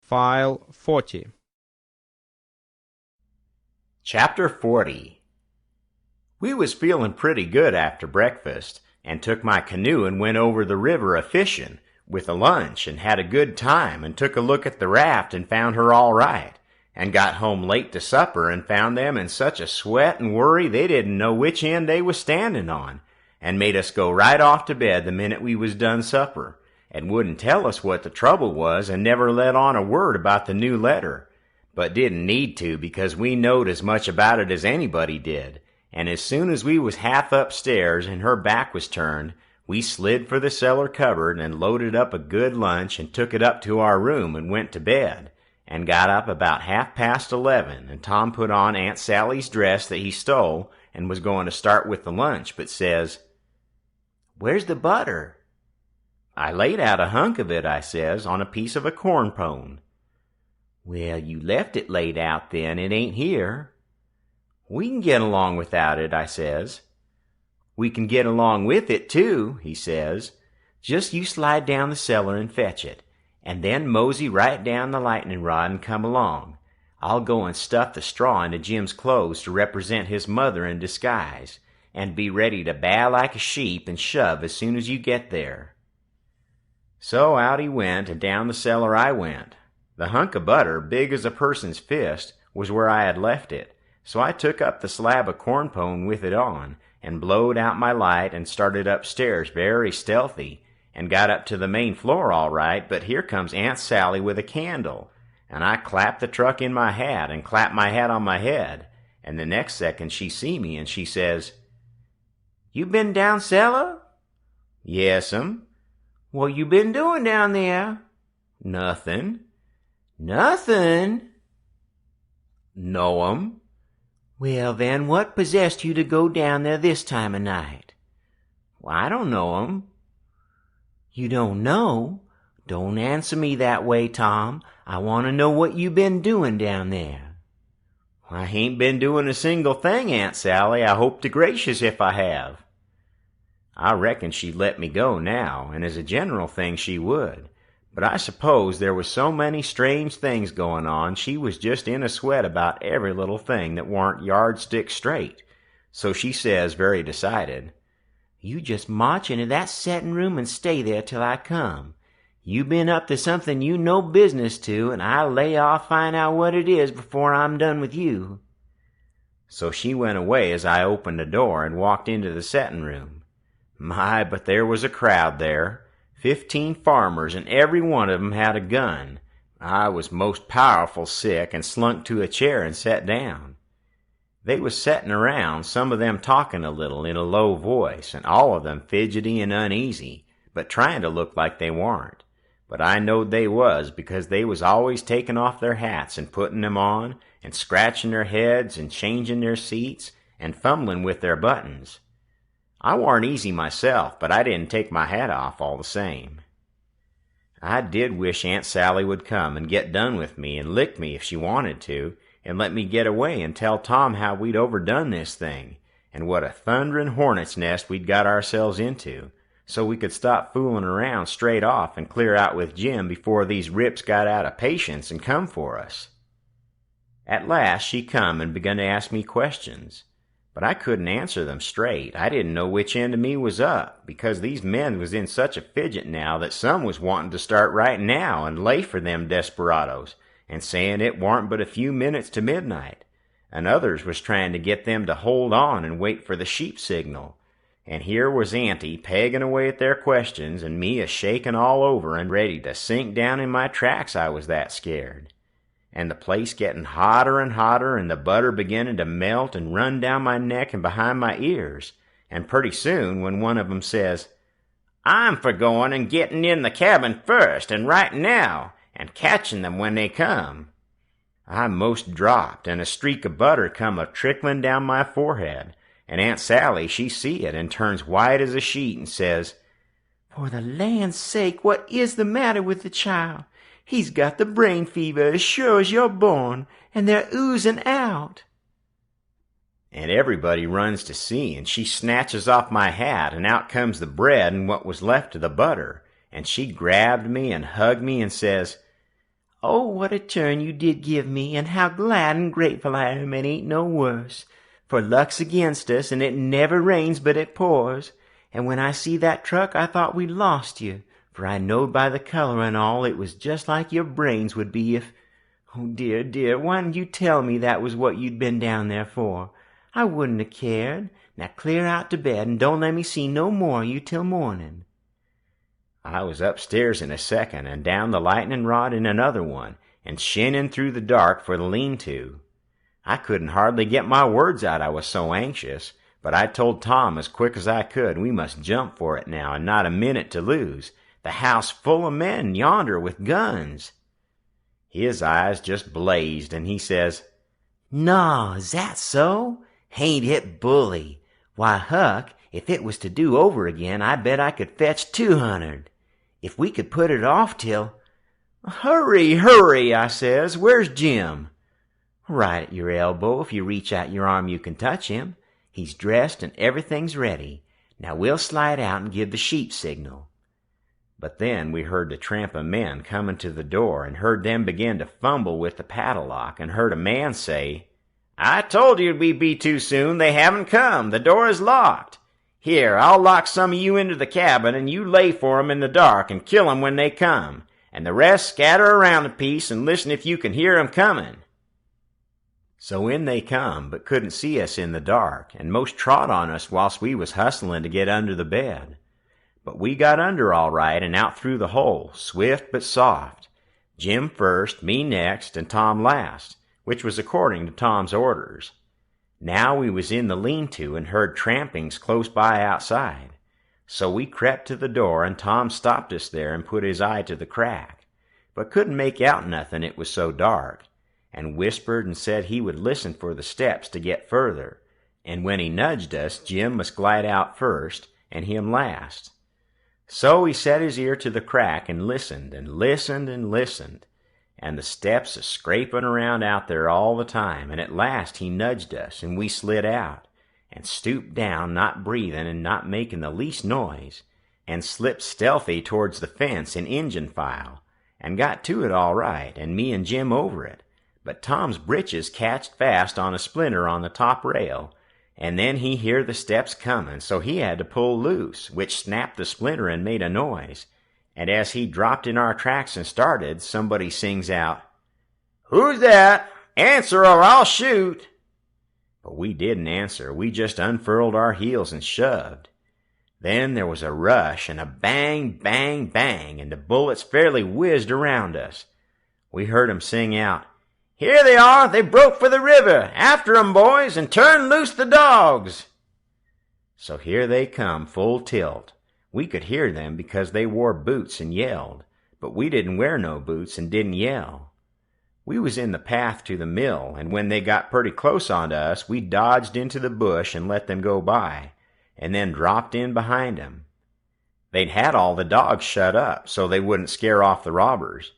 File 40. Chapter 40. We was feeling pretty good after breakfast, and took my canoe and went over the river a-fishing, with a lunch, and had a good time, and took a look at the raft and found her all right, and got home late to supper and found them in such a sweat and worry they didn't know which end they was standing on, and made us go right off to bed the minute we was done supper, and wouldn't tell us what the trouble was, and never let on a word about the new letter, but didn't need to because we knowed as much about it as anybody did, and as soon as we was half upstairs and her back was turned, we slid for the cellar cupboard and loaded up a good lunch and took it up to our room and went to bed, and got up about 11:30, and Tom put on Aunt Sally's dress that he stole and was going to start with the lunch, but says, "Where's the butter?" "I laid out a hunk of it," I says, "on a piece of a corn pone." "Well, you left it laid out then, it ain't here." "We can get along without it," I says. "We can get along with it, too," he says. "Just you slide down the cellar and fetch it, and then mosey right down the lightning rod and come along. I'll go and stuff the straw into Jim's clothes to represent his mother in disguise, and be ready to baa like a sheep and shove as soon as you get there." So out he went, and down the cellar I went. The hunk of butter, big as a person's fist, was where I had left it, so I took up the slab of corn pone with it on, and blowed out my light and started upstairs very stealthy, and got up to the main floor all right, but here comes Aunt Sally with a candle, and I clapped the truck in my hat and clapped my hat on my head, and the next second she see me and she says, "You been down cellar?" "Yes'm." "What you been doing down there?" "Nothing." "Nothing?" "No'm." "Well, then, what possessed you to go down there this time of night?" "Well, I don't know." "You don't know? Don't answer me that way, Tom. I want to know what you been doing down there." "I ain't been doing a single thing, Aunt Sally. I hope to gracious if I have." I reckon she'd let me go now, and as a general thing she would. But I suppose there was so many strange things going on she was just in a sweat about every little thing that warn't yardstick straight. So she says, very decided, "You just march into that settin' room and stay there till I come. You been up to something you no business to, and I'll lay I'll find out what it is before I'm done with you." So she went away as I opened the door and walked into the settin' room. My, but there was a crowd there. 15 farmers, and every one of 'em had a gun. I was most powerful sick and slunk to a chair and sat down. They was settin' around, some of them talking a little in a low voice, and all of them fidgety and uneasy, but trying to look like they warn't. But I knowed they was, because they was always taking off their hats and putting them on, and scratching their heads and changing their seats, and fumbling with their buttons. I warn't easy myself, but I didn't take my hat off all the same. I did wish Aunt Sally would come and get done with me and lick me if she wanted to, and let me get away and tell Tom how we'd overdone this thing, and what a thunderin' hornet's nest we'd got ourselves into, so we could stop fooling around straight off and clear out with Jim before these rips got out of patience and come for us. At last she come and begun to ask me questions. But I couldn't answer them straight. I didn't know which end of me was up, because these men was in such a fidget now that some was wanting to start right now and lay for them desperados, and saying it warn't but a few minutes to midnight, and others was trying to get them to hold on and wait for the sheep signal. And here was Auntie pegging away at their questions, and me a-shaking all over and ready to sink down in my tracks, I was that scared. And the place getting hotter and hotter, and the butter beginning to melt and run down my neck and behind my ears, and pretty soon when one of 'em says, "I'm for going and getting in the cabin first, and right now, and catching them when they come," I most dropped, and a streak of butter come a-trickling down my forehead, and Aunt Sally she see it and turns white as a sheet and says, "For the land's sake, what is the matter with the child? He's got the brain fever as sure as you're born, and they're oozing out." And everybody runs to see, and she snatches off my hat, and out comes the bread and what was left of the butter, and she grabbed me and hugged me and says, Oh, what a turn you did give me, and how glad and grateful I am it ain't no worse. For luck's against us, and it never rains but it pours. And when I see that truck, I thought we'd lost you, for I knowed by the color and all it was just like your brains would be if— Oh, dear, dear, why didn't you tell me that was what you'd been down there for? I wouldn't have cared. Now clear out to bed, and don't let me see no more of you till morning. I was upstairs in a second, and down the lightning rod in another one, and shinning through the dark for the lean-to. I couldn't hardly get my words out, I was so anxious, but I told Tom as quick as I could we must jump for it now, and not a minute to lose. The house full of men yonder with guns. His eyes just blazed, and he says, "Naw, is that so? Hain't it bully? Why, Huck, if it was to do over again, I bet I could fetch 200. If we could put it off till—" "Hurry, hurry," I says. "Where's Jim?" "Right at your elbow. If you reach out your arm, you can touch him. He's dressed and everything's ready. Now we'll slide out and give the sheep signal." But then we heard the tramp of men coming to the door, and heard them begin to fumble with the padlock, and heard a man say, "I told you we'd be too soon. They haven't come. The door is locked. Here, I'll lock some of you into the cabin, and you lay for 'em in the dark and kill 'em when they come, and the rest scatter around a piece and listen if you can hear 'em coming." So in they come, but couldn't see us in the dark, and most trod on us whilst we was hustling to get under the bed. But we got under all right and out through the hole, swift but soft. Jim first, me next, and Tom last, which was according to Tom's orders. Now we was in the lean-to and heard trampings close by outside. So we crept to the door, and Tom stopped us there and put his eye to the crack, but couldn't make out nothing, it was so dark, and whispered and said he would listen for the steps to get further, and when he nudged us, Jim must glide out first, and him last. So he set his ear to the crack and listened and listened and listened, and the steps a scraping around out there all the time, and at last he nudged us, and we slid out, and stooped down, not breathing and not making the least noise, and slipped stealthy towards the fence in Injun file, and got to it all right, and me and Jim over it, but Tom's britches catched fast on a splinter on the top rail, and then he hear the steps coming, so he had to pull loose, which snapped the splinter and made a noise, and as he dropped in our tracks and started, somebody sings out, "Who's that? Answer or I'll shoot!" But we didn't answer, we just unfurled our heels and shoved. Then there was a rush and a bang, bang, bang, and the bullets fairly whizzed around us. We heard 'em sing out, "Here they are! They broke for the river! After 'em, boys, and turn loose the dogs!" So here they come, full tilt. We could hear them because they wore boots and yelled, but we didn't wear no boots and didn't yell. We was in the path to the mill, and when they got pretty close onto us, we dodged into the bush and let them go by, and then dropped in behind 'em. They'd had all the dogs shut up, so they wouldn't scare off the robbers.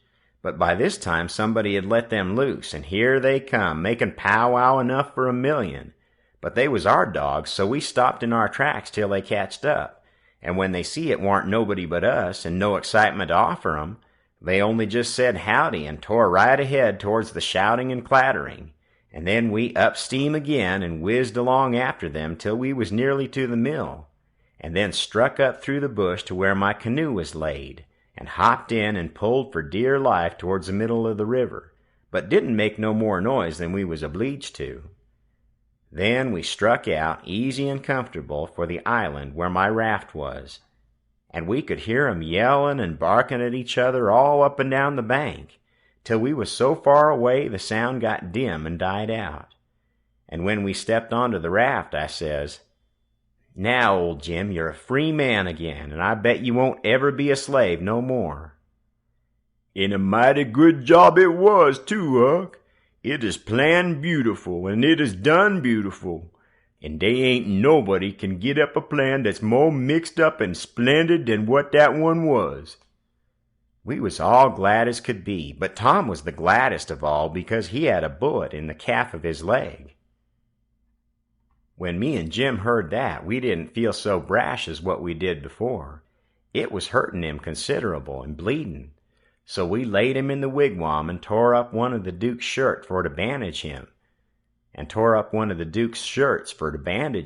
But by this time somebody had let them loose, and here they come, making powwow enough for 1,000,000. But they was our dogs, so we stopped in our tracks till they catched up, and when they see it warn't nobody but us, and no excitement to offer 'em, they only just said howdy and tore right ahead towards the shouting and clattering, and then we up steam again and whizzed along after them till we was nearly to the mill, and then struck up through the bush to where my canoe was laid, and hopped in and pulled for dear life towards the middle of the river, but didn't make no more noise than we was obleeged to. Then we struck out, easy and comfortable, for the island where my raft was, and we could hear 'em yelling and barking at each other all up and down the bank, till we was so far away the sound got dim and died out. And when we stepped onto the raft, I says, "Now, old Jim, you're a free man again, and I bet you won't ever be a slave no more." "And a mighty good job it was, too, Huck. It is planned beautiful, and it is done beautiful, and they ain't nobody can get up a plan that's more mixed up and splendid than what that one was." We was all glad as could be, but Tom was the gladdest of all because he had a bullet in the calf of his leg. When me and Jim heard that, we didn't feel so brash as what we did before. It was hurting him considerable and bleeding. So we laid him in the wigwam and tore up one of the Duke's shirts for to bandage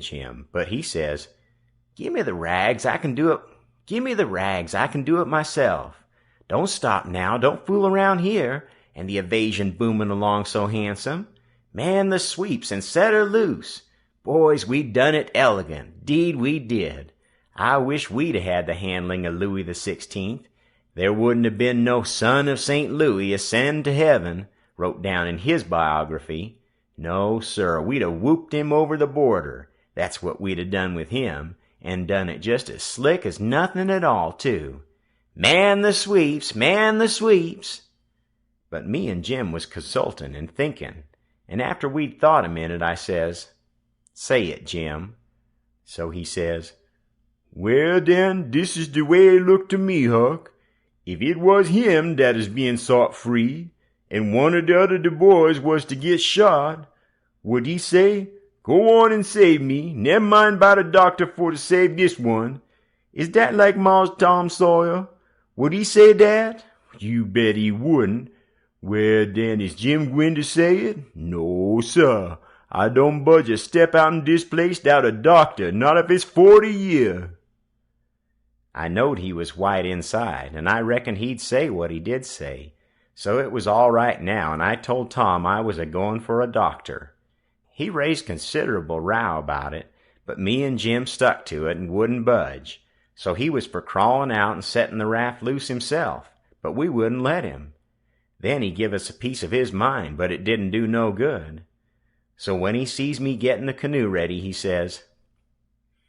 him. But he says, "Give me the rags, I can do it. Give me the rags, I can do it myself. Don't stop now, don't fool around here, and the evasion booming along so handsome. Man the sweeps and set her loose. Boys, we done it elegant, 'deed we did. I wish we'd had the handling of Louis the 16th. There wouldn't have been no son of St. Louis ascend to heaven, wrote down in his biography. No, sir, we'd have whooped him over the border. That's what we'd have done with him, and done it just as slick as nothing at all, too. Man the sweeps, man the sweeps." But me and Jim was consulting and thinking, and after we'd thought a minute, I says, "Say it, Jim." So he says, "Well, den, dis is de way it look to me, Huck. If it was him that is being sought free, and one of the other boys was to get shot, would he say, 'Go on and save me, never mind about a doctor for to save this one'? Is dat like Mars Tom Sawyer? Would he say dat? You bet he wouldn't. Well, den, is Jim gwine to say it? No, sir. I don't budge a step out in dis place without a doctor, not if it's 40 year." I knowed he was white inside, and I reckoned he'd say what he did say. So it was all right now, and I told Tom I was a-going for a doctor. He raised considerable row about it, but me and Jim stuck to it and wouldn't budge. So he was for crawling out and setting the raft loose himself, but we wouldn't let him. Then he give us a piece of his mind, but it didn't do no good. So when he sees me getting the canoe ready, he says,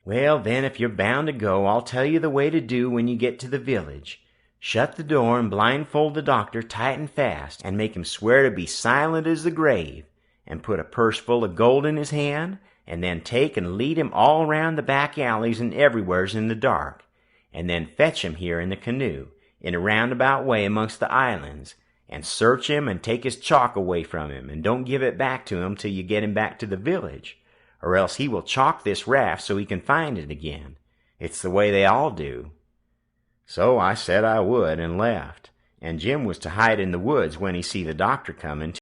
"Well, then, if you're bound to go, I'll tell you the way to do when you get to the village. Shut the door and blindfold the doctor tight and fast, and make him swear to be silent as the grave, and put a purse full of gold in his hand, and then take and lead him all round the back alleys and everywheres in the dark, and then fetch him here in the canoe, in a roundabout way amongst the islands, and search him and take his chalk away from him, and don't give it back to him till you get him back to the village, or else he will chalk this raft so he can find it again. It's the way they all do." So I said I would, and left, and Jim was to hide in the woods when he see the doctor coming